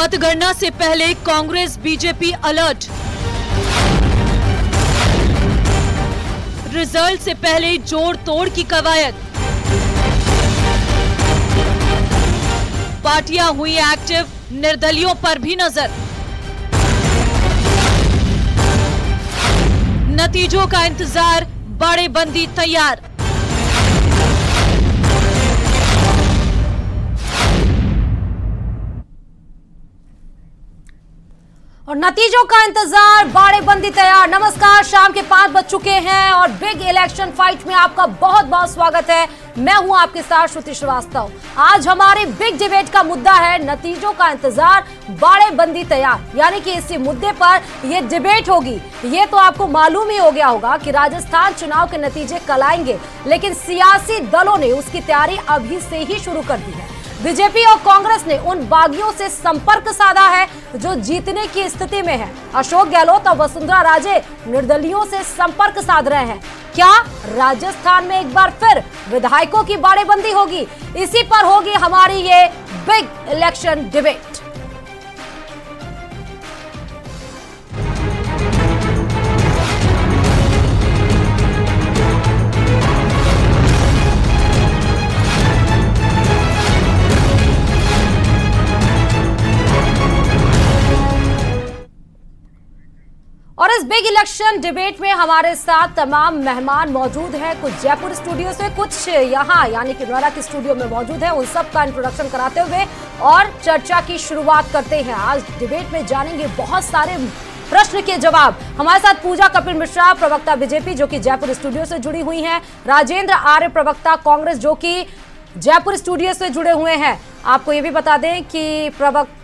मतगणना से पहले कांग्रेस बीजेपी अलर्ट। रिजल्ट से पहले जोड़ तोड़ की कवायद। पार्टियां हुई एक्टिव, निर्दलियों पर भी नजर। नतीजों का इंतजार, बड़े बंदी तैयार। और नतीजों का इंतजार, बाड़े बंदी तैयार। नमस्कार, शाम के 5 बज चुके हैं और बिग इलेक्शन फाइट में आपका बहुत बहुत स्वागत है। मैं हूं आपके साथ श्रुति श्रीवास्तव। आज हमारे बिग डिबेट का मुद्दा है नतीजों का इंतजार, बाड़े बंदी तैयार। यानी कि इसी मुद्दे पर यह डिबेट होगी। ये तो आपको मालूम ही हो गया होगा कि राजस्थान चुनाव के नतीजे कल आएंगे, लेकिन सियासी दलों ने उसकी तैयारी अभी से ही शुरू कर दी है। बीजेपी और कांग्रेस ने उन बागियों से संपर्क साधा है जो जीतने की स्थिति में है। अशोक गहलोत और वसुंधरा राजे निर्दलियों से संपर्क साध रहे हैं। क्या राजस्थान में एक बार फिर विधायकों की बाड़ेबंदी होगी? इसी पर होगी हमारी ये बिग इलेक्शन डिबेट। और इस बिग इलेक्शन डिबेट में हमारे साथ तमाम मेहमान मौजूद हैं। कुछ जयपुर स्टूडियो से, कुछ यहाँ यानी कि नोएडा के स्टूडियो में मौजूद हैं। उन सब का इंट्रोडक्शन कराते हुए और चर्चा की शुरुआत करते हैं। आज डिबेट में जानेंगे बहुत सारे प्रश्न के जवाब। हमारे साथ पूजा कपिल मिश्रा, प्रवक्ता बीजेपी, जो कि जयपुर स्टूडियो से जुड़ी हुई हैं। राजेंद्र आर्य, प्रवक्ता कांग्रेस, जो कि जयपुर स्टूडियो से जुड़े हुए हैं। आपको ये भी बता दें कि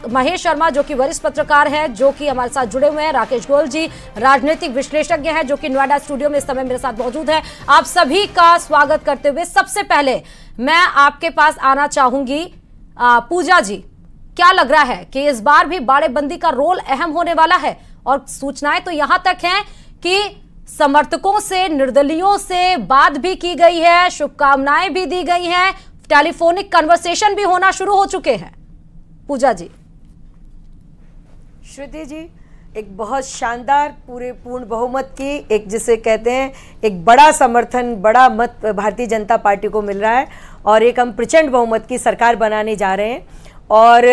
महेश शर्मा, जो कि वरिष्ठ पत्रकार हैं, जो कि हमारे साथ जुड़े हुए हैं। राकेश गोयल जी, राजनीतिक विश्लेषज्ञ हैं, जो कि नोएडा स्टूडियो में इस समय मेरे साथ मौजूद है। आप सभी का स्वागत करते हुए सबसे पहले मैं आपके पास आना चाहूंगी पूजा जी। क्या लग रहा है कि इस बार भी बाड़ेबंदी का रोल अहम होने वाला है? और सूचनाएं तो यहां तक हैं कि समर्थकों से, निर्दलियों से बात भी की गई है, शुभकामनाएं भी दी गई हैं, टेलीफोनिक कन्वर्सेशन भी होना शुरू हो चुके हैं। पूजा जी। श्रुति जी, एक बहुत शानदार पूर्ण बहुमत की, एक जिसे कहते हैं एक बड़ा समर्थन, बड़ा मत भारतीय जनता पार्टी को मिल रहा है और एक हम प्रचंड बहुमत की सरकार बनाने जा रहे हैं। और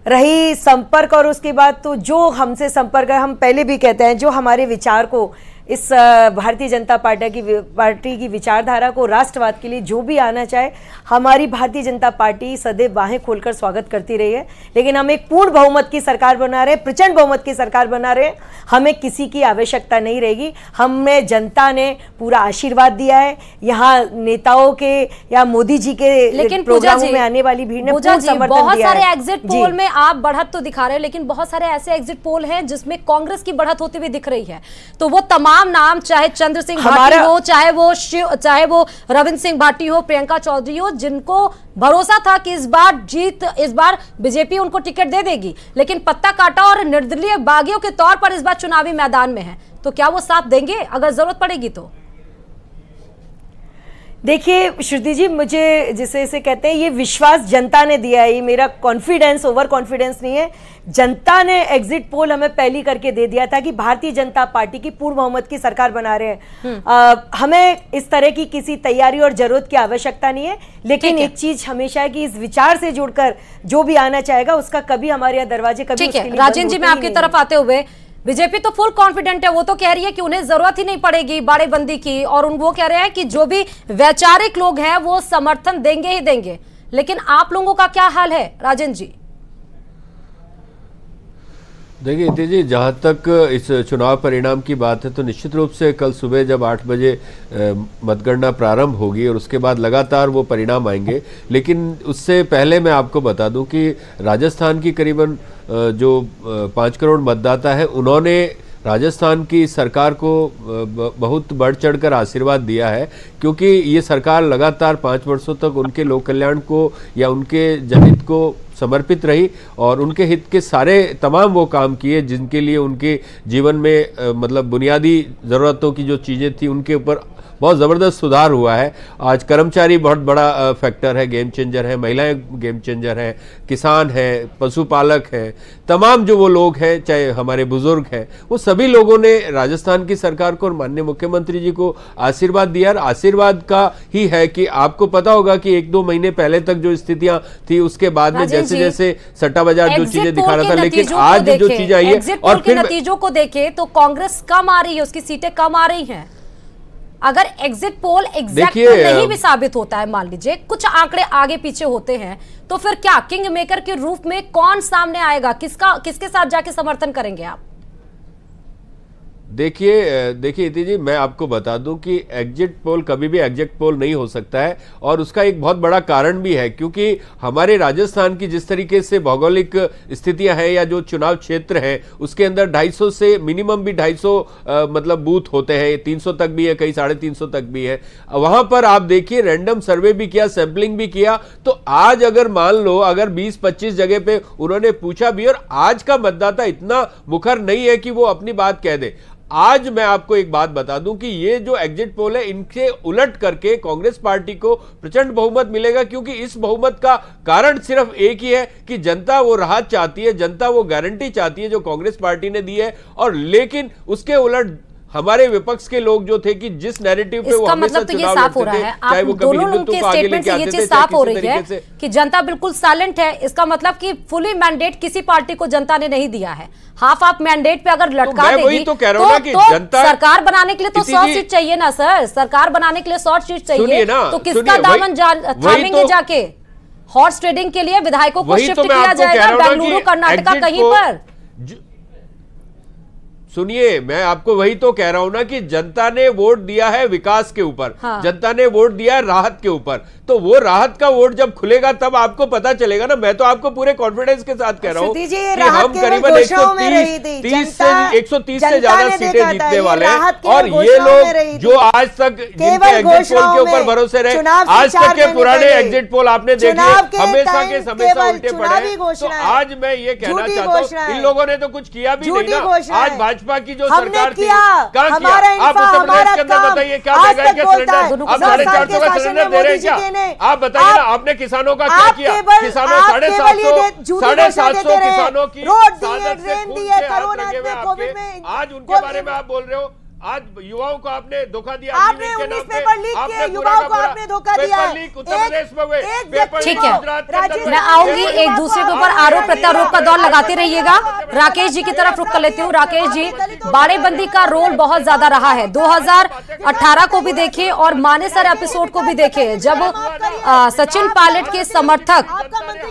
रही संपर्क और उसके बाद तो जो हमसे संपर्क है, हम पहले भी कहते हैं, जो हमारे विचार को, इस भारतीय जनता पार्टी की विचारधारा को, राष्ट्रवाद के लिए जो भी आना चाहे, हमारी भारतीय जनता पार्टी सदैव बाहें खोलकर स्वागत करती रही है। लेकिन हम एक पूर्ण बहुमत की सरकार बना रहे हैं, प्रचंड बहुमत की सरकार बना रहे हैं। हमें किसी की आवश्यकता नहीं रहेगी। हमें जनता ने पूरा आशीर्वाद दिया है। यहाँ नेताओं के या मोदी जी के प्रोग्रामों में आने वाली भीड़ ने पूर्ण समर्थन दिया है। बहुत सारे एग्जिट पोल में आप बढ़त तो दिखा रहे हैं, लेकिन बहुत सारे ऐसे एग्जिट पोल हैं जिसमें कांग्रेस की बढ़त होती हुई दिख रही है। तो वो तमाम नाम, चाहे चंद्र सिंह भाटी हो, चाहे वो रविंद्र सिंह भाटी हो, प्रियंका चौधरी हो, जिनको भरोसा था कि इस बार बीजेपी उनको टिकट दे देगी, लेकिन पत्ता काटा और निर्दलीय बागियों के तौर पर इस बार चुनावी मैदान में है। तो क्या वो साथ देंगे अगर जरूरत पड़ेगी तो? देखिए श्रुति जी, मुझे जिसे इसे कहते हैं, ये विश्वास जनता ने दिया है। ये मेरा कॉन्फिडेंस, ओवर कॉन्फिडेंस नहीं है। जनता ने एग्जिट पोल हमें पहली करके दे दिया था कि भारतीय जनता पार्टी की पूर्ण बहुमत की सरकार बना रहे हैं। हमें इस तरह की किसी तैयारी और जरूरत की आवश्यकता नहीं है। लेकिन एक चीज हमेशा है कि इस विचार से जुड़कर जो भी आना चाहेगा, उसका कभी हमारे यहाँ दरवाजे कभी उसके लिए राजेंद्र जी, मैं आपकी तरफ आते हुए, बीजेपी तो फुल कॉन्फिडेंट है। वो तो कह रही है कि उन्हें जरूरत ही नहीं पड़ेगी बाड़ेबंदी की, और वो कह रहे हैं कि जो भी वैचारिक लोग हैं वो समर्थन देंगे ही देंगे। लेकिन आप लोगों का क्या हाल है राजेंद्र जी? देखिए इति जी, जहाँ तक इस चुनाव परिणाम की बात है, तो निश्चित रूप से कल सुबह जब 8 बजे मतगणना प्रारंभ होगी और उसके बाद लगातार वो परिणाम आएंगे। लेकिन उससे पहले मैं आपको बता दूं कि राजस्थान की करीबन जो 5 करोड़ मतदाता है, उन्होंने राजस्थान की सरकार को बहुत बढ़ चढ़कर आशीर्वाद दिया है, क्योंकि ये सरकार लगातार 5 वर्षों तक उनके लोक कल्याण को या उनके जनहित को समर्पित रही और उनके हित के सारे तमाम वो काम किए जिनके लिए उनके जीवन में मतलब बुनियादी ज़रूरतों की जो चीज़ें थी उनके ऊपर बहुत ज़बरदस्त सुधार हुआ है। आज कर्मचारी बहुत बड़ा फैक्टर है, गेम चेंजर है, महिलाएं गेम चेंजर है, किसान है, पशुपालक है, तमाम जो वो लोग हैं, चाहे हमारे बुजुर्ग हैं, वो सभी लोगों ने राजस्थान की सरकार को और माननीय मुख्यमंत्री जी को आशीर्वाद दिया। और आशीर्वाद का ही है कि आपको पता होगा कि 1-2 महीने पहले तक जो स्थितियां थी, उसके बाद में जैसे जैसे सट्टा बाजार जो चीजें दिखा रहा था, लेकिन आज जो चीज आई है और फिर नतीजों को देखें तो कांग्रेस कम आ रही है, उसकी सीटें कम आ रही हैं। अगर एग्जिट पोल एग्जैक्ट नहीं भी साबित होता है, मान लीजिए कुछ आंकड़े आगे पीछे होते हैं, तो फिर क्या किंग मेकर के रूप में कौन सामने आएगा, किसके साथ जाके समर्थन करेंगे आप? देखिए इति जी, मैं आपको बता दूं कि एग्जिट पोल कभी भी एग्जैक्ट पोल नहीं हो सकता है, और उसका एक बहुत बड़ा कारण भी है, क्योंकि हमारे राजस्थान की जिस तरीके से भौगोलिक स्थितियां हैं या जो चुनाव क्षेत्र है, उसके अंदर 250 से मिनिमम भी 250 मतलब बूथ होते हैं, 300 तक भी है, कई 350 तक भी है। वहां पर आप देखिए रैंडम सर्वे भी किया, सैंपलिंग भी किया, तो आज अगर मान लो अगर 20-25 जगह पे उन्होंने पूछा भी, और आज का मतदाता इतना मुखर नहीं है कि वो अपनी बात कह दे। आज मैं आपको एक बात बता दूं कि ये जो एग्जिट पोल है, इनके उलट करके कांग्रेस पार्टी को प्रचंड बहुमत मिलेगा, क्योंकि इस बहुमत का कारण सिर्फ एक ही है कि जनता वो राहत चाहती है, जनता वो गारंटी चाहती है जो कांग्रेस पार्टी ने दी है। और लेकिन उसके उलट हमारे विपक्ष के लोग जो थे कि जिस नैरेटिव पे वो हमेशा मतलब तो ये साफ हो रहा है, आप दोनों लोगों के स्टेटमेंट से ये चीज साफ हो रही है कि जनता बिल्कुल साइलेंट है। इसका मतलब कि फुली मैंडेट किसी पार्टी को जनता ने नहीं दिया है, हाफ ऑफ मैंडेट पे अगर लटका देगी तो जनता सरकार बनाने के लिए तो 100 सीट चाहिए ना सर, सरकार बनाने के लिए 100 सीट चाहिए, तो किसका दामन थामेंगे जाके? हॉर्स ट्रेडिंग के लिए विधायकों को शिफ्ट किया जाएगा बेंगलुरु कर्नाटका कहीं पर? सुनिए, मैं आपको वही तो कह रहा हूं ना कि जनता ने वोट दिया है विकास के ऊपर, हाँ। जनता ने वोट दिया है राहत के ऊपर, तो वो राहत का वोट जब खुलेगा तब आपको पता चलेगा ना। मैं तो आपको पूरे कॉन्फिडेंस के साथ कह रहा हूं कि हम करीबन 130 से ज्यादा सीटें जीतने वाले हैं। और ये लोग जो आज तक जिनके एग्जिट पोल के ऊपर भरोसे रहे, आज तक के पुराने एग्जिट पोल आपने देखे, हमेशा के हमेशा उल्टे पड़े। तो आज मैं ये कहना चाहता हूँ, इन लोगों ने तो कुछ किया भी नहीं ना। आज भाजपा की जो सरकार थी, कहाँ किया? आप उत्तर प्रदेश के अंदर बताइए, क्या महंगाई के सिलेंडर आप 450 का सिलेंडर दे रहे हैं क्या? आप बताइए ना, आपने किसानों का क्या किया? किसानों 750 किसानों की आज उनके बारे में आप बोल रहे हो। आज युवाओं को आपने धोखा दिया, आपने 19 पेपर लीक किए, युवाओं को आपने धोखा दिया। ठीक है, मैं आऊंगी, एक दूसरे के ऊपर आरोप प्रत्यारोप का दौर लगाते रहिएगा। राकेश जी की तरफ रुख कर लेती हूँ। राकेश जी, बाड़ेबंदी का रोल बहुत ज्यादा रहा है, 2018 को भी देखे और मानेसर एपिसोड को भी देखे, जब सचिन पायलट के समर्थक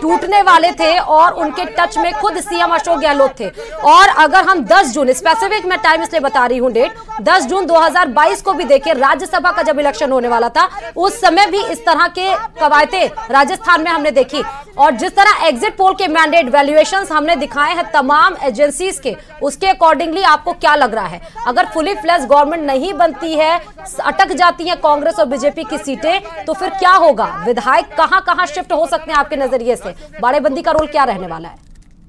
टूटने वाले थे और उनके टच में खुद सीएम अशोक गहलोत थे। और अगर हम 10 जून स्पेसिफिक मैं टाइम इसलिए बता रही हूँ डेट, 10 जून 2022 को भी देखे, राज्यसभा का जब इलेक्शन होने वाला था, उस समय भी इस तरह के कवायतें राजस्थान में हमने देखी। और जिस तरह एग्जिट पोल के मैंडेट वैल्यूएशंस हमने दिखाए हैं तमाम एजेंसीज के, उसके अकॉर्डिंगली आपको क्या लग रहा है? अगर फुली फ्लैश गवर्नमेंट नहीं बनती है, अटक जाती है कांग्रेस और बीजेपी की सीटें, तो फिर क्या होगा? विधायक कहां शिफ्ट हो सकते हैं आपके नजरिए से? बाड़ेबंदी का रोल क्या रहने वाला है?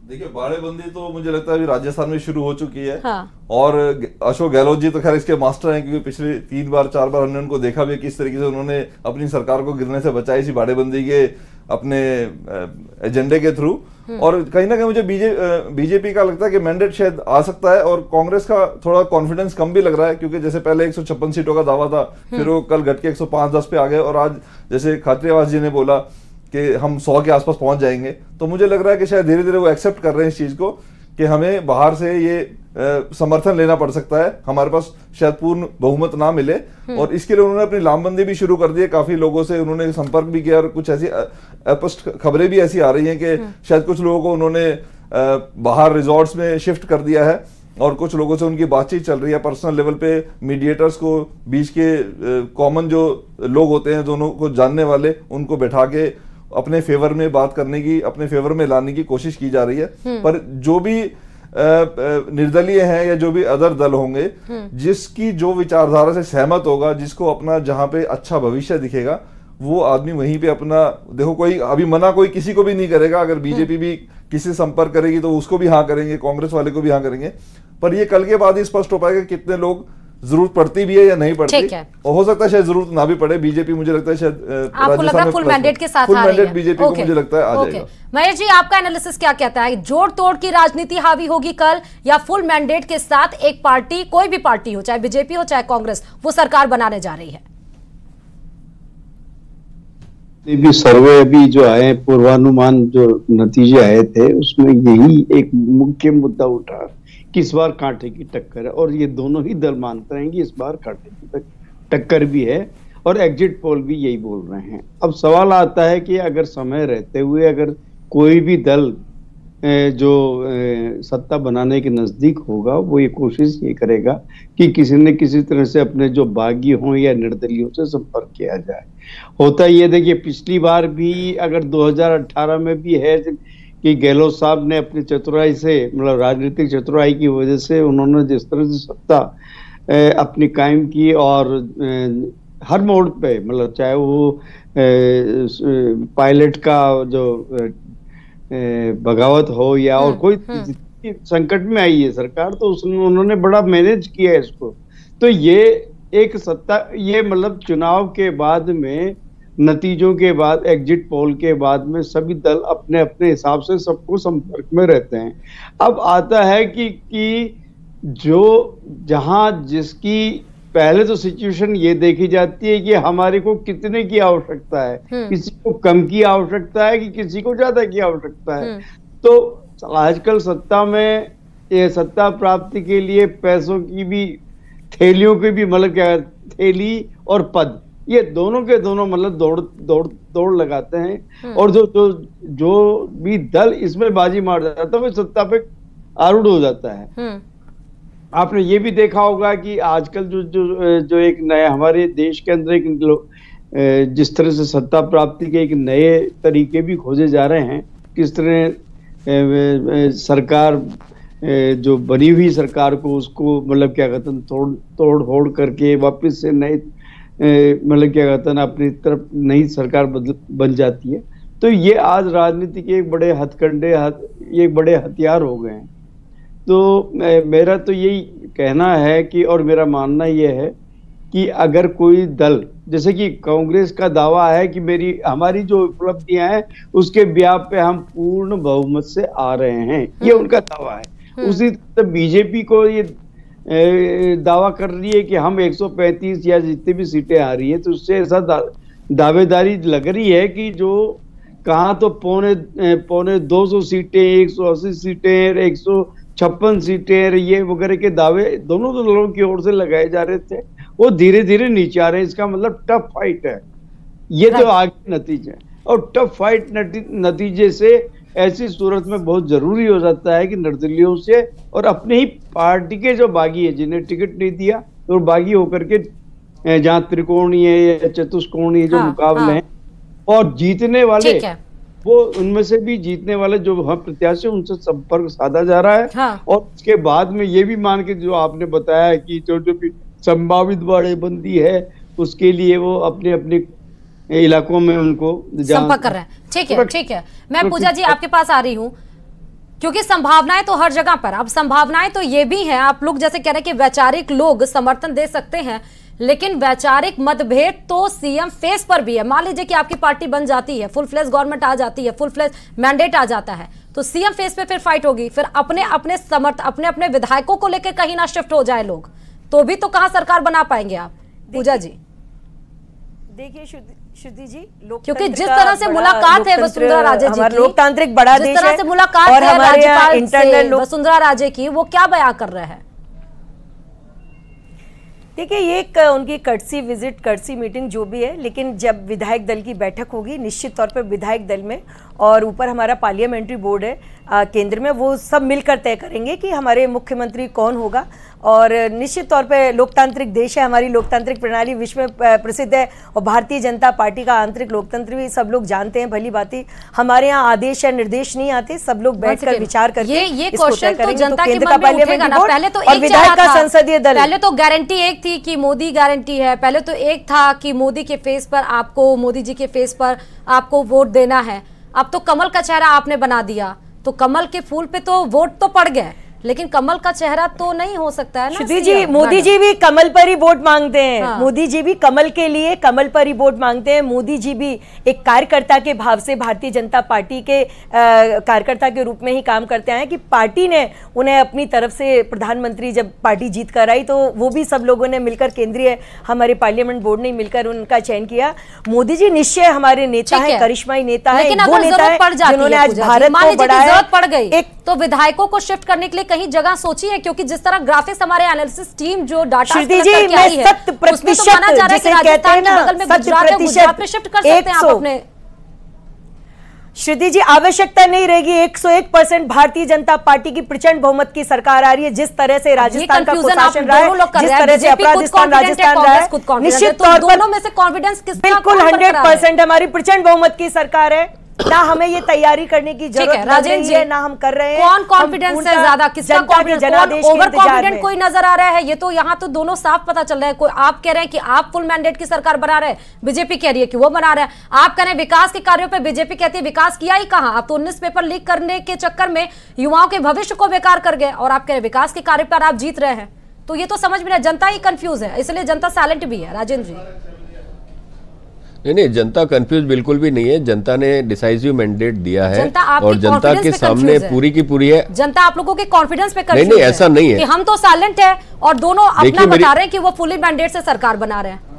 देखिए, बाड़ेबंदी तो मुझे लगता है अभी राजस्थान में शुरू हो चुकी है। हाँ। और अशोक गहलोत जी तो खैर इसके मास्टर हैं, क्योंकि पिछले 3-4 बार हमने उनको देखा भी किस तरीके से उन्होंने अपनी सरकार को गिरने से बचाई थी बाड़ेबंदी के अपने एजेंडे के थ्रू। और कहीं ना कहीं मुझे बीजेपी का लगता है कि मैंडेट शायद आ सकता है, और कांग्रेस का थोड़ा कॉन्फिडेंस कम भी लग रहा है, क्योंकि जैसे पहले 156 सीटों का दावा था, फिर वो कल घट के 105-10 पे आ गए, और आज जैसे खात्रियावास जी ने बोला कि हम 100 के आसपास पहुंच जाएंगे। तो मुझे लग रहा है कि शायद धीरे धीरे वो एक्सेप्ट कर रहे हैं इस चीज को कि हमें बाहर से ये समर्थन लेना पड़ सकता है, हमारे पास शायद पूर्ण बहुमत ना मिले। और इसके लिए उन्होंने अपनी लामबंदी भी शुरू कर दी है, काफी लोगों से उन्होंने संपर्क भी किया, और कुछ ऐसी अस्पष्ट खबरें भी ऐसी आ रही हैं कि शायद कुछ लोगों को उन्होंने बाहर रिजॉर्ट्स में शिफ्ट कर दिया है, और कुछ लोगों से उनकी बातचीत चल रही है पर्सनल लेवल पे। मीडिएटर्स को, बीच के कॉमन जो लोग होते हैं दोनों को जानने वाले, उनको बैठा के अपने फेवर में बात करने की, अपने फेवर में लाने की कोशिश की जा रही है। पर जो भी निर्दलीय हैं या जो भी अदर दल होंगे, जिसकी जो विचारधारा से सहमत होगा, जिसको अपना जहां पे अच्छा भविष्य दिखेगा, वो आदमी वहीं पे अपना, देखो कोई अभी मना कोई किसी को भी नहीं करेगा। अगर बीजेपी भी किसी से संपर्क करेगी तो उसको भी हाँ करेंगे, कांग्रेस वाले को भी हाँ करेंगे। पर ये कल के बाद ही स्पष्ट हो पाएगा कितने लोग जरूरत पड़ती भी है या नहीं पड़ती, ठीक है। और हो सकता है शायद जरूरत ना भी पड़े। बीजेपी मुझे लगता है शायद आपको लग रहा है फुल मैंडेट के साथ फुल आ रही मैंडेट है। बीजेपी को मुझे लगता है आ ओके। जाएगा। महेश जी, आपका एनालिसिस क्या कहता है, जोड़ तोड़ की राजनीति हावी होगी कल, या फुल मैंडेट के साथ एक पार्टी, कोई भी पार्टी हो, चाहे बीजेपी हो चाहे कांग्रेस, वो सरकार बनाने जा रही है? भी सर्वे अभी जो आए, पूर्वानुमान जो नतीजे आए थे, उसमें यही एक मुख्य मुद्दा उठा कि इस बार कांटे की टक्कर है, और ये दोनों ही दल मानते हैं कि इस बार कांटे की टक्कर भी है, और एग्जिट पोल भी यही बोल रहे हैं। अब सवाल आता है कि अगर समय रहते हुए अगर कोई भी दल जो सत्ता बनाने के नजदीक होगा, वो ये कोशिश ये करेगा कि किसी न किसी तरह से अपने जो बागी हों या निर्दलियों से संपर्क किया जाए। होता ये देखिए, पिछली बार भी अगर 2018 में भी है कि गहलोत साहब ने अपनी चतुराई से, मतलब राजनीतिक चतुराई की वजह से उन्होंने जिस तरह से सत्ता अपनी कायम की, और हर मोड़ पे, मतलब चाहे वो पायलट का जो बगावत हो या और कोई संकट में आई है सरकार, तो उन्होंने बड़ा मैनेज किया है इसको। तो ये एक सत्ता, ये मतलब चुनाव के बाद में, नतीजों के बाद, एग्जिट पोल के बाद में सभी दल अपने अपने हिसाब से सबको संपर्क में रहते हैं। अब आता है कि जो जहां जिसकी पहले तो सिचुएशन ये देखी जाती है कि हमारे को कितने की आवश्यकता है, किसी को कम की आवश्यकता है कि किसी को ज्यादा की आवश्यकता है। तो आजकल सत्ता में, ये सत्ता प्राप्ति के लिए पैसों की भी, थैलियों की भी, मतलब क्या, थैली और पद, ये दोनों के दोनों मतलब दौड़ लगाते हैं, और जो भी दल इसमें बाजी मार जाता है वो सत्ता पे आरूढ़ हो जाता है। आपने ये भी देखा होगा कि आजकल जो एक नया हमारे देश के अंदर एक जिस तरह से सत्ता प्राप्ति के एक नए तरीके भी खोजे जा रहे हैं, किस तरह सरकार जो बनी हुई सरकार को, उसको मतलब क्या कहते हैं, तोड़ फोड़ करके वापस से नए मतलब क्या कहते हैं अपनी तरफ नई सरकार बन जाती है। तो ये आज राजनीति के एक बड़े हथकंडे, ये बड़े हथियार हो गए हैं। तो मेरा तो यही कहना है कि, और मेरा मानना यह है कि अगर कोई दल, जैसे कि कांग्रेस का दावा है कि हमारी जो उपलब्धियां हैं उसके ब्याह पे हम पूर्ण बहुमत से आ रहे हैं, ये उनका दावा है। उसी तरह बीजेपी को ये दावा कर रही है कि हम 135 या जितनी भी सीटें आ रही है, तो उससे ऐसा दावेदारी लग रही है कि जो कहाँ तो पौने 200 सीटें, 180 सीटें, 156 सीटें, ये वगैरह के दावे दोनों दलों की ओर से लगाए जा रहे थे, वो धीरे धीरे नीचे आ रहे हैं। इसका मतलब टफ फाइट है, ये तो आगे नतीजा है। और टफ फाइट नतीजे से ऐसी सूरत में बहुत जरूरी हो जाता है कि निर्दलियों से और अपने ही पार्टी के जो बागी है, जिन्हें टिकट नहीं दिया, तो बागी होकर के जहाँ त्रिकोणीय या चतुष्कोणीय जो मुकाबले हैं, और जीतने वाले, वो उनमें से भी जीतने वाले जो हम प्रत्याशी, उनसे संपर्क साधा जा रहा है। और उसके बाद में ये भी मान के जो आपने बताया कि जो भी संभावित बाड़ेबंदी है, उसके लिए वो अपने अपने इलाकों में उनको संपर्क कर रहे हैं। ठीक है। मैं पूजा जी आपके पास आ रही हूँ, क्योंकि संभावनाएं तो हर जगह पर, अब संभावनाएं तो ये भी हैं, आप लोग जैसे कह रहे हैं कि वैचारिक लोग समर्थन दे सकते हैं, लेकिन वैचारिक मतभेद तो सीएम फेस पर भी है। मान लीजिए कि आपकी पार्टी बन जाती है, फुल फ्लेज गवर्नमेंट आ जाती है, फुल फ्लेज मैंडेट आ जाता है, तो सीएम फेस पे फिर फाइट होगी, फिर अपने अपने विधायकों को लेकर कहीं ना शिफ्ट हो जाए लोग, तो भी तो कहां सरकार बना पाएंगे आप? पूजा जी देखिए श्रुति जी, क्योंकि जिस तरह से मुलाकात है वसुंधरा राजे जी की, लोकतांत्रिक बड़ा देश है, जिस तरह से मुलाकात है राज्यपाल से वसुंधरा राजे की, वो क्या बयां कर रहे हैं? देखिए, ये एक उनकी कर्टसी विजिट, कर्टसी मीटिंग जो भी है, लेकिन जब विधायक दल की बैठक होगी, निश्चित तौर पर विधायक दल में और ऊपर हमारा पार्लियामेंट्री बोर्ड है केंद्र में, वो सब मिलकर तय करेंगे कि हमारे मुख्यमंत्री कौन होगा। और निश्चित तौर पे लोकतांत्रिक देश है, हमारी लोकतांत्रिक प्रणाली विश्व में प्रसिद्ध है, और भारतीय जनता पार्टी का आंतरिक लोकतंत्र भी सब लोग जानते हैं भली भांति। हमारे यहाँ आदेश या निर्देश नहीं आते, सब लोग बैठकर विचार करके ये क्वेश्चन तो जनता के मन में उठेगा ना। पहले तो एक विधायक का संसदीय दल, पहले तो गारंटी एक थी कि मोदी गारंटी है, पहले तो एक था कि मोदी के फेस पर आपको, मोदी जी के फेस पर आपको वोट देना है। अब तो कमल का चेहरा आपने बना दिया, तो कमल के फूल पे तो वोट तो पड़ गए, लेकिन कमल का चेहरा तो नहीं हो सकता है ना। श्रुति जी, मोदी जी भी कमल पर ही वोट मांगते हैं। हाँ। मोदी जी भी कमल के लिए कमल पर ही वोट मांगते हैं। मोदी जी भी एक कार्यकर्ता के भाव से भारतीय जनता पार्टी के कार्यकर्ता के रूप में ही काम करते हैं कि पार्टी ने उन्हें अपनी तरफ से प्रधानमंत्री जब पार्टी जीत कर आई तो वो भी सब लोगों ने मिलकर, केंद्रीय हमारे पार्लियामेंट बोर्ड ने मिलकर उनका चयन किया। मोदी जी निश्चय हमारे नेता है, करिश्माई नेता है, वो नेता है जिन्होंने आज भारत को बढ़ाया। जरूरत पड़ गई तो विधायकों को शिफ्ट करने के लिए कहीं जगह सोची है? क्योंकि जिस तरह ग्राफिक्स हमारे एनालिसिस टीम जो डाटा श्रुति जी, मैं 100% जिसे कहते हैं ना, 100% शिफ्ट कर सकते हैं आप अपने। श्रुति जी, आवश्यकता नहीं रहेगी। 101% भारतीय जनता पार्टी की प्रचंड बहुमत की सरकार आ रही है। जिस तरह से राजस्थान का कुशासन रहा है, जिस तरह से अपराधिस्तान राजस्थान रहा है, निश्चित तौर पर दोनों में से कॉन्फिडेंस किसका? बिल्कुल 100% हमारी प्रचंड बहुमत की सरकार है। ना हमें ये तैयारी करने की जरूरत नहीं है, ना हम कर रहे हैं। कौन कॉन्फिडेंस है ज्यादा, किसका कॉन्फिडेंस? ओवर कॉन्फिडेंट कोई नजर आ रहा है? ये तो यहाँ तो दोनों साफ पता चल रहा है। कोई आप कह रहे हैं कि आप फुल मैंडेट की सरकार बना रहे हैं, बीजेपी कह रही है कि वो बना रहा है। आप कह रहे हैं विकास के कार्यों पे बीजेपी कहती है विकास किया ही कहां? आप तो 19 पेपर लीक करने के चक्कर में युवाओं के भविष्य को बेकार कर गए और आप कह रहे हैं विकास के कार्य पर आप जीत रहे हैं। तो ये तो समझ में नहीं, जनता ही कंफ्यूज है, इसलिए जनता साइलेंट भी है। राजेंद्र जी, नहीं, जनता कंफ्यूज बिल्कुल भी नहीं है। जनता ने डिसाइसिव मैंडेट दिया है और जनता के सामने पूरी की पूरी है। जनता आप लोगों के कॉन्फिडेंस पे कंफ्यूज नहीं, ऐसा नहीं है कि हम तो साइलेंट है और दोनों अपना बता रहे हैं कि वो फुली मैंडेट से सरकार बना रहे हैं।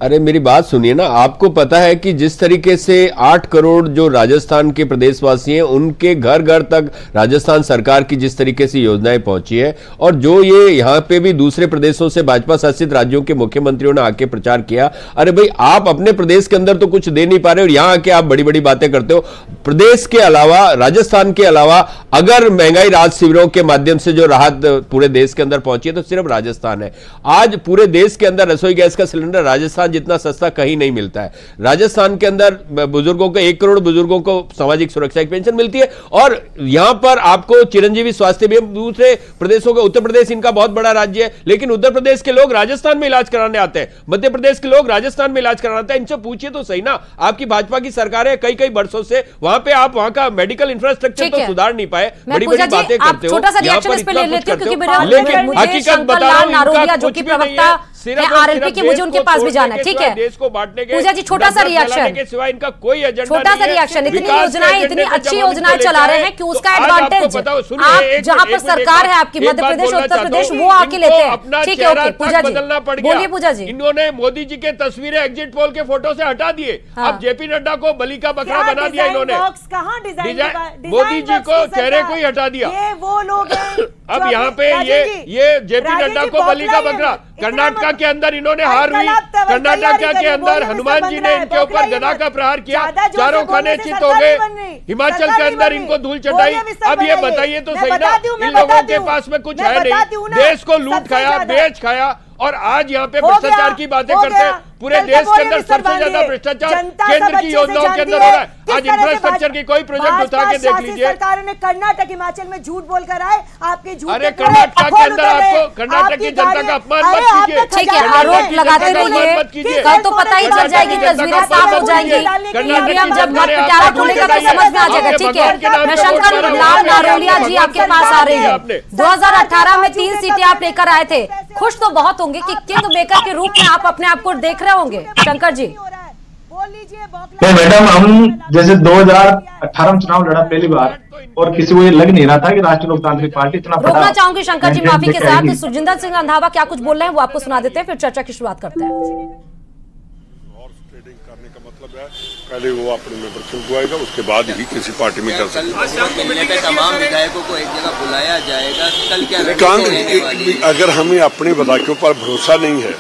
अरे मेरी बात सुनिए ना, आपको पता है कि जिस तरीके से 8 करोड़ जो राजस्थान के प्रदेशवासी हैं उनके घर घर तक राजस्थान सरकार की जिस तरीके से योजनाएं पहुंची है, और जो ये यहाँ पे भी दूसरे प्रदेशों से भाजपा शासित राज्यों के मुख्यमंत्रियों ने आके प्रचार किया। अरे भाई, आप अपने प्रदेश के अंदर तो कुछ दे नहीं पा रहे और यहाँ आके आप बड़ी बड़ी बातें करते हो। प्रदेश के अलावा, राजस्थान के अलावा अगर महंगाई राहत शिविरों के माध्यम से जो राहत पूरे देश के अंदर पहुंची है तो सिर्फ राजस्थान है। आज पूरे देश के अंदर रसोई गैस का सिलेंडर राजस्थान जितना सस्ता कहीं नहीं मिलता है। राजस्थान के अंदर बुजुर्गों को 1 करोड़ बुजुर्गों को सामाजिक सुरक्षा की पेंशन मिलती है और यहां पर आपको चिरंजीवी स्वास्थ्य बीमा। दूसरे प्रदेशों का, उत्तर प्रदेश इनका बहुत बड़ा राज्य है, लेकिन उत्तर प्रदेश के लोग राजस्थान में इलाज कराने आते हैं, मध्य प्रदेश के लोग राजस्थान में इलाज कराने आते हैं। इनसे पूछिए तो सही ना, आपकी भाजपा की सरकार है कई वर्षों से, वहां पे आप वहां का मेडिकल इंफ्रास्ट्रक्चर तो सुधार नहीं पाए, बड़ी बड़ी बातें करते हो। लेकिन हकीकत बता रहा हूं, जो कि प्रवक्ता आरएलपी के, मुझे उनके पास भी जाना है। ठीक है देश को बांटने के, पूजा जी, छोटा सा रिएक्शन के सिवाय इनका कोई एजेंडा छोटा सा रिएक्शन। इतनी योजनाएं, इतनी अच्छी योजनाएं चला रहे हैं कि उसका एडवांटेज आप जहां पर सरकार है आपकी मध्य प्रदेश उत्तर प्रदेश, वो आके लेते हैं। ठीक है, ओके पूजा जी, बोलिए पूजा जी। इन्होंने मोदी जी के तस्वीरें एग्जिट पोल के फोटो से हटा दिए, अब जेपी नड्डा को बलि का बकरा बना दिया इन्होंने। मोदी जी को चेहरे को ही हटा दिया। वो लोग अब यहाँ पे ये जेपी नड्डा को बलि का बकरा। कर्नाटका के अंदर इन्होंने हार हुई, कर्नाटका के अंदर हनुमान जी ने इनके ऊपर गदा का प्रहार किया, चारों खाने चित हो गए। हिमाचल के अंदर इनको धूल चटाई। अब ये बताइए तो सही ना, इन लोगों के पास में कुछ है नहीं, देश को लूट खाया, बेच खाया, और आज यहाँ पे भ्रष्टाचार की बातें करते हैं। पूरे देश के अंदर सबसे ज्यादा भ्रष्टाचार केंद्र की योजनाओं के अंदर हो रहा है। आज इंफ्रास्ट्रक्चर की कोई प्रोजेक्ट उठा के देख लीजिए। सरकार ने कर्नाटक हिमाचल में झूठ बोलकर आए, आपके झूठ। अरे कर्नाटक के अंदर आपको कर्नाटक की जनता का अपमान मत कीजिए। ठीक है, आरोप लगाते रहिए, कल तो पता ही चल जाएगी, तस्वीरें साफ हो जाएंगी। ईवीएम जब पिटारा खुलेगा तो समझ में आ जाएगा। ठीक है, मैं शंकर लाल नारोलिया जी आपके पास आ रही हूँ। 2018 में 3 सीटें आप लेकर आए थे, खुश तो बहुत होंगे कि किंग मेकर के रूप में आप अपने आप को देख रहे होंगे। शंकर जी, तो मैडम, हम जैसे 2018 में चुनाव लड़ा पहली बार और किसी को ये लग नहीं रहा था कि राष्ट्रीय लोकतांत्रिक पार्टी इतना बड़ा। रोकना चाहूंगी शंकर जी माफी के साथ। सुरजिंदर सिंह रंधावा क्या कुछ बोल रहे हैं वो आपको सुना देते हैं, फिर चर्चा की शुरुआत करते हैं। पहले वो अपने मेंबरशिप बुलाएगा, उसके बाद ही किसी पार्टी में कर सकते। तमाम विधायकों को एक जगह बुलाया जाएगा, कल क्या? अगर हमें अपने विधायकों पर भरोसा नहीं है,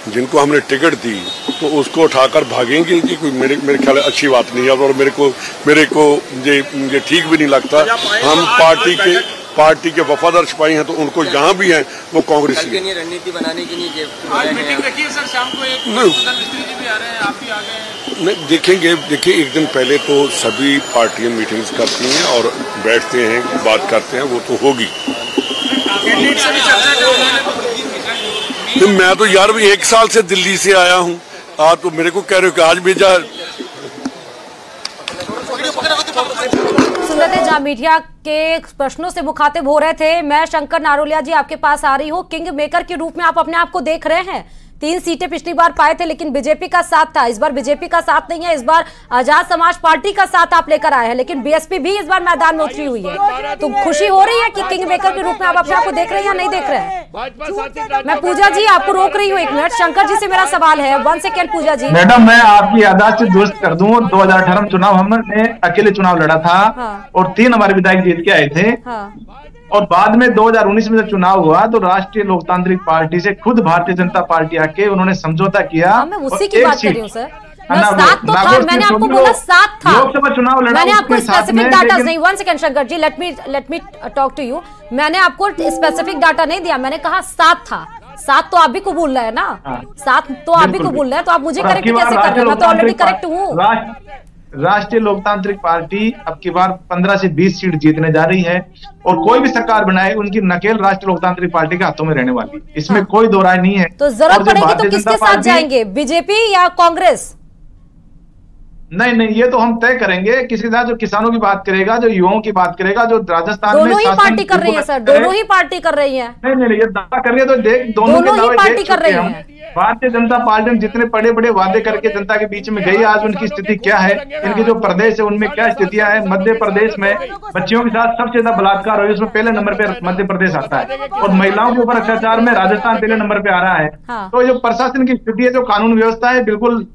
जिनको हमने टिकट दी, तो उसको उठाकर भागेंगे कि कोई मेरे ख्याल अच्छी बात नहीं है और मेरे को ये ठीक भी नहीं लगता। हम पार्टी के वफादार सिपाही हैं, तो उनको जहाँ भी हैं वो कांग्रेस की रणनीति बनाने के लिए मीटिंग रखिए सर, शाम को एक मिस्त्री जी भी आ रहे हैं, आप भी आ गए हैं। नहीं, देखिए एक दिन पहले तो सभी पार्टियां मीटिंग्स करती हैं और बैठते हैं, बात करते हैं, वो तो होगी। तो मैं तो यार भी 1 साल से दिल्ली से आया हूँ, आज तो मेरे को कह रहे हो कि आज भेजा। स्वागत है। जहां मीडिया के प्रश्नों से मुखातिब हो रहे थे, मैं शंकर नारोलिया जी आपके पास आ रही हूँ। किंग मेकर के रूप में आप अपने आप को देख रहे हैं? 3 सीटें पिछली बार पाए थे, लेकिन बीजेपी का साथ था। इस बार बीजेपी का साथ नहीं है, इस बार आजाद समाज पार्टी का साथ आप लेकर आए हैं, लेकिन बीएसपी भी इस बार मैदान में उतरी हुई है। तो खुशी हो रही है कि किंग मेकर के रूप में आप अपने आप को देख रहे हैं या नहीं देख रहे हैं? मैं पूजा जी आपको रोक रही हूँ 1 मिनट। शंकर जी से मेरा सवाल है, 1 सेकेंड पूजा जी। मैडम, मैं आपकी याददाश्त से दुरुस्त कर दूं, 2018 चुनाव हमने अकेले चुनाव लड़ा था और 3 हमारे विधायक जीत के आए थे। और बाद में 2019 में जब चुनाव हुआ तो राष्ट्रीय लोकतांत्रिक पार्टी से खुद भारतीय जनता पार्टी आके उन्होंने समझौता किया। मैं उसी की बात कर रही हूँ सर। साथ तो था, मैंने आपको बोला साथ था। लोकसभा चुनाव लड़ा, मैंने आपको स्पेसिफिक डाटा नहीं। 1 second Shankar ji, let me talk to you. मैंने आपको स्पेसिफिक डाटा नहीं दिया, मैंने कहा साथ था। साथ तो आप भी कबूल रहे हैं ना? साथ तो आप भी कबूल रहे हैं, तो आप मुझे करेक्ट कैसे कर रहे हैं? मैं तो ऑलरेडी करेक्ट हूँ। राष्ट्रीय लोकतांत्रिक पार्टी अब की बार 15 से 20 सीट जीतने जा रही है और कोई भी सरकार बनाए उनकी नकेल राष्ट्रीय लोकतांत्रिक पार्टी के हाथों में रहने वाली, इसमें कोई दो राय नहीं है। तो जरूरत पड़ेगी तो किसके साथ जाएंगे, बीजेपी या कांग्रेस? नहीं, ये तो हम तय करेंगे। किसी साथ जो किसानों की बात करेगा, जो युवाओं की बात करेगा, जो राजस्थान में दोनों ही पार्टी कर रही है सर, दोनों ही पार्टी कर रही है। नहीं, ये दावा कर रही है तो देख, दोनों ही पार्टी कर रही है। भारतीय जनता पार्टी ने जितने बड़े बड़े वादे करके जनता के बीच में गई, आज उनकी स्थिति क्या है, इनके जो प्रदेश है उनमें क्या स्थितियां हैं। मध्य प्रदेश में बच्चियों के साथ सबसे ज्यादा बलात्कार हुए, उसमें पहले नंबर पे मध्य प्रदेश आता है और महिलाओं के ऊपर अत्याचार में राजस्थान पहले नंबर पे आ रहा है। तो जो प्रशासन की स्थिति है, जो कानून व्यवस्था है, बिल्कुल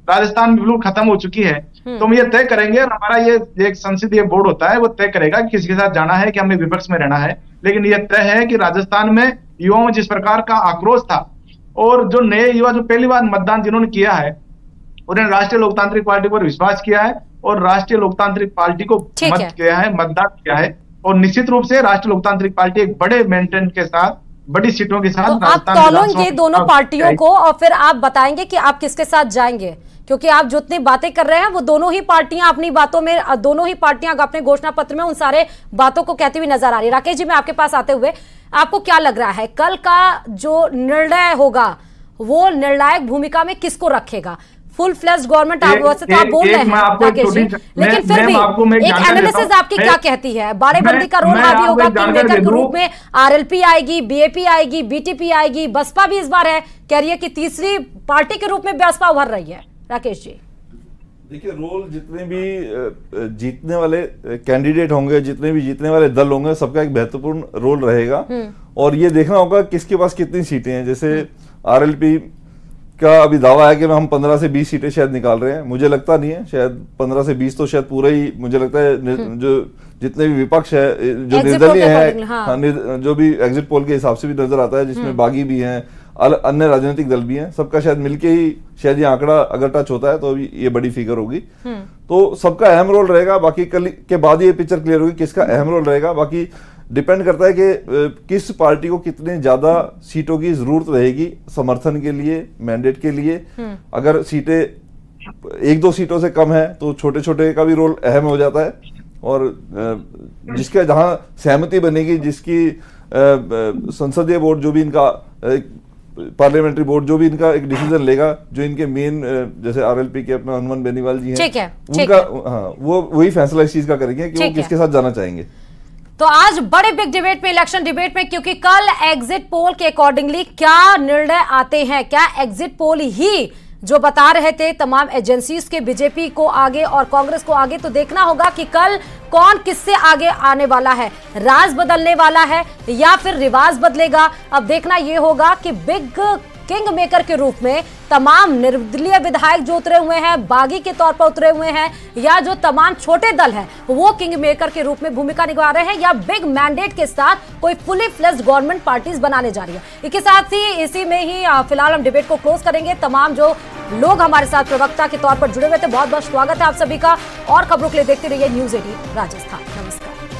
राजस्थान में बिल्कुल खत्म हो चुकी है। तो हम ये तय करेंगे और हमारा ये एक संसदीय बोर्ड होता है, वो तय करेगा कि किसके साथ जाना है, कि हमें विपक्ष में रहना है। लेकिन ये तय है कि राजस्थान में युवाओं में जिस प्रकार का आक्रोश था और जो नए युवा जो पहली बार मतदान जिन्होंने किया है उन्होंने राष्ट्रीय लोकतांत्रिक पार्टी पर विश्वास किया है और राष्ट्रीय लोकतांत्रिक पार्टी को मत किया है, मतदान किया है। और निश्चित रूप से राष्ट्रीय लोकतांत्रिक पार्टी एक बड़े मेंटेन के साथ, बड़ी सीटों के साथ तो आप तौलेंगे दोनों पार्टियों को और फिर आप बताएंगे कि आप किसके साथ जाएंगे, क्योंकि आप जितनी बातें कर रहे हैं वो दोनों ही पार्टियां अपनी बातों में, दोनों ही पार्टियां अपने घोषणा पत्र में उन सारे बातों को कहती हुई नजर आ रही है। राकेश जी, मैं आपके पास आते हुए, आपको क्या लग रहा है कल का जो निर्णय होगा वो निर्णायक भूमिका में किसको रखेगा? फुल फ्लेज्ड गवर्नमेंट आप तो आप बोल रहे हैं राकेश जी, लेकिन फिर भी एक एनालिसिस आपकी क्या कहती है? बाड़ेबंदी का रोल हावी होगा किंग मेकर के रूप में? आरएलपी आएगी, बीएपी आएगी, बीटीपी आएगी, बसपा भी इस बार है, कह रही है कि तीसरी पार्टी के रूप में बसपा उभर रही है। राकेश जी, देखिए, रोल जितने भी जीतने वाले कैंडिडेट होंगे, जितने भी जीतने वाले दल होंगे, सबका एक महत्वपूर्ण रोल रहेगा और ये देखना होगा किसके पास कितनी सीटें हैं। जैसे आरएलपी का अभी दावा है कि हम 15 से 20 सीटें शायद निकाल रहे हैं, मुझे लगता नहीं है। शायद 15 से 20 तो शायद पूरा ही, मुझे लगता है जो जितने भी विपक्ष है, जो निर्दलीय है, जो भी एग्जिट पोल के हिसाब से भी नजर आता है, जिसमें बागी भी हैं, अन्य राजनीतिक दल भी हैं, सबका शायद मिलके ही शायद ये आंकड़ा अगर टच होता है तो ये बड़ी फिगर होगी। तो सबका अहम रोल रहेगा। बाकी कल के बाद ये पिक्चर क्लियर होगी किसका अहम रोल रहेगा। बाकी डिपेंड करता है कि किस पार्टी को कितने ज्यादा सीटों की जरूरत रहेगी समर्थन के लिए, मैंडेट के लिए। अगर सीटें 1-2 सीटों से कम है तो छोटे छोटे का भी रोल अहम हो जाता है और जिसका जहां सहमति बनेगी, जिसकी संसदीय बोर्ड जो भी इनका पार्लियामेंट्री बोर्ड जो भी इनका एक डिसीजन लेगा, जो इनके मेन जैसे आरएलपी के अपना हनुमान बेनीवाल जी हैं, उनका वो वही फैसला इस चीज का करेंगे कि वो किसके साथ जाना चाहेंगे। तो आज बड़े बिग डिबेट में, इलेक्शन डिबेट में, क्योंकि कल एग्जिट पोल के अकॉर्डिंगली क्या निर्णय आते हैं, क्या एग्जिट पोल ही जो बता रहे थे तमाम एजेंसीज के बीजेपी को आगे और कांग्रेस को आगे, तो देखना होगा कि कल कौन किससे आगे आने वाला है, राज बदलने वाला है या फिर रिवाज बदलेगा। अब देखना यह होगा कि बिग किंग मेकर के रूप में तमाम निर्दलीय विधायक जो उतरे हुए हैं, बागी के तौर पर उतरे हुए हैं, या जो तमाम छोटे दल हैं वो किंग मेकर के रूप में भूमिका निभा रहे हैं, या बिग मैंडेट के साथ कोई फुली फ्लेज्ड गवर्नमेंट पार्टीज बनाने जा रही है। इसके साथ ही इसी में ही फिलहाल हम डिबेट को क्लोज करेंगे। तमाम जो लोग हमारे साथ प्रवक्ता के तौर पर जुड़े हुए थे, बहुत बहुत स्वागत है आप सभी का और खबरों के लिए देखते रहिए न्यूज़ 18 राजस्थान। नमस्कार।